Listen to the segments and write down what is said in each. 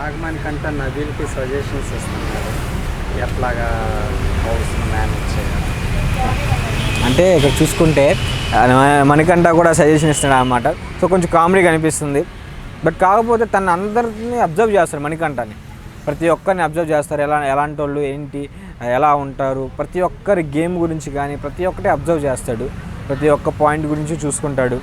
నాగమణి కంటే నబీల్కి సజెషన్స్ ఇస్తున్నారు ఎట్లాగా హౌస్ని మేనేజ్ చేయాలి. అంటే ఇక్కడ చూసుకుంటే మణికంఠ కూడా సజెషన్ ఇస్తున్నాడు అన్నమాట. సో కొంచెం కామెడీగా అనిపిస్తుంది. బట్ కాకపోతే తను అందరినీ అబ్జర్వ్ చేస్తాడు మణికంఠని. ప్రతి ఒక్కరిని అబ్జర్వ్ చేస్తారు, ఎలాంటి వాళ్ళు ఏంటి, ఎలా ఉంటారు, ప్రతి ఒక్కరి గేమ్ గురించి కానీ ప్రతి ఒక్కటి అబ్జర్వ్ చేస్తాడు. ప్రతి ఒక్క పాయింట్ గురించి చూసుకుంటాడు.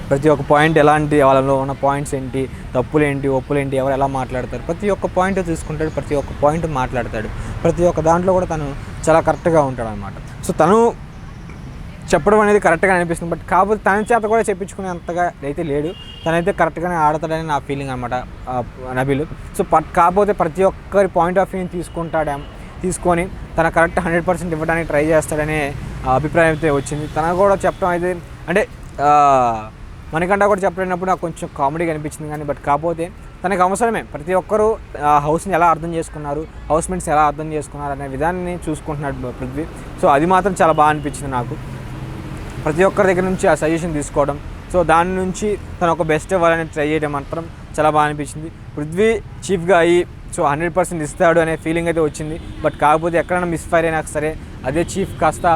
ప్రతి ఒక్క పాయింట్ ఎలాంటి, వాళ్ళలో ఉన్న పాయింట్స్ ఏంటి, తప్పులేంటి, ఒప్పులేంటి, ఎవరు ఎలా మాట్లాడతారు, ప్రతి ఒక్క పాయింట్ తీసుకుంటాడు. ప్రతి ఒక్క పాయింట్ మాట్లాడతాడు. ప్రతి ఒక్క దాంట్లో కూడా తను చాలా కరెక్ట్గా ఉంటాడు అనమాట. సో తను చెప్పడం అనేది కరెక్ట్గా అనిపిస్తుంది. బట్ కాకపోతే తన చేత కూడా చెప్పించుకునేంతగా అయితే లేడు. తనైతే కరెక్ట్గానే ఆడతాడని నా ఫీలింగ్ అనమాట నబీల్. సో కాకపోతే ప్రతి ఒక్కరి పాయింట్ ఆఫ్ వ్యూని తీసుకొని తన కరెక్ట్ 100% ఇవ్వడానికి ట్రై చేస్తాడనే అభిప్రాయం అయితే వచ్చింది. తన కూడా చెప్పడం అయితే అంటే మణికంఠ కూడా చెప్పినప్పుడు నాకు కొంచెం కామెడీగా అనిపించింది. కానీ బట్ కాకపోతే తనకు అవసరమే. ప్రతి ఒక్కరూ హౌస్ని ఎలా అర్థం చేసుకున్నారు, హౌస్మేట్స్ ఎలా అర్థం చేసుకున్నారు అనే విధాన్ని చూసుకుంటున్నాడు పృథ్వీ. సో అది మాత్రం చాలా బాగా అనిపించింది నాకు. ప్రతి ఒక్కరి దగ్గర నుంచి ఆ సజెషన్ తీసుకోవడం, సో దాని నుంచి తను ఒక బెస్ట్ ఇవ్వాలని ట్రై చేయడం మాత్రం చాలా బాగా అనిపించింది. పృథ్వీ చీఫ్గా అయ్యి సో 100% ఇస్తాడు అనే ఫీలింగ్ అయితే వచ్చింది. బట్ కాకపోతే ఎక్కడైనా మిస్ఫైర్ అయినా సరే అదే చీఫ్ కాస్త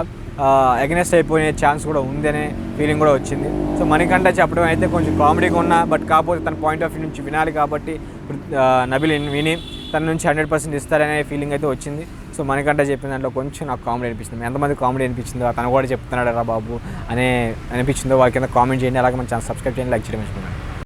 అగెనెస్ట్ అయిపోయే ఛాన్స్ కూడా ఉంది అనే ఫీలింగ్ కూడా వచ్చింది. సో మణికంఠ చెప్పడం అయితే కొంచెం కామెడీగా ఉన్నా, బట్ కాకపోతే తన పాయింట్ ఆఫ్ వ్యూ నుంచి వినాలి కాబట్టి నబీల్ విని తన నుంచి 100% ఇస్తారనే ఫీలింగ్ అయితే వచ్చింది. సో మణికంఠ చెప్పిన దాంట్లో కొంచెం నాకు కామెడీ అనిపిస్తుంది. ఎంతమంది కామెడీ అనిపించిందో, తను కూడా చెప్తున్నాడు రా బాబు అనే అనిపించిందో వాళ్ళ కింద కామెంట్ చేయండి. అలాగే మన ఛానల్ సబ్స్క్రైబ్ చేయండి, లైక్ చేయడం మర్చిపోకండి.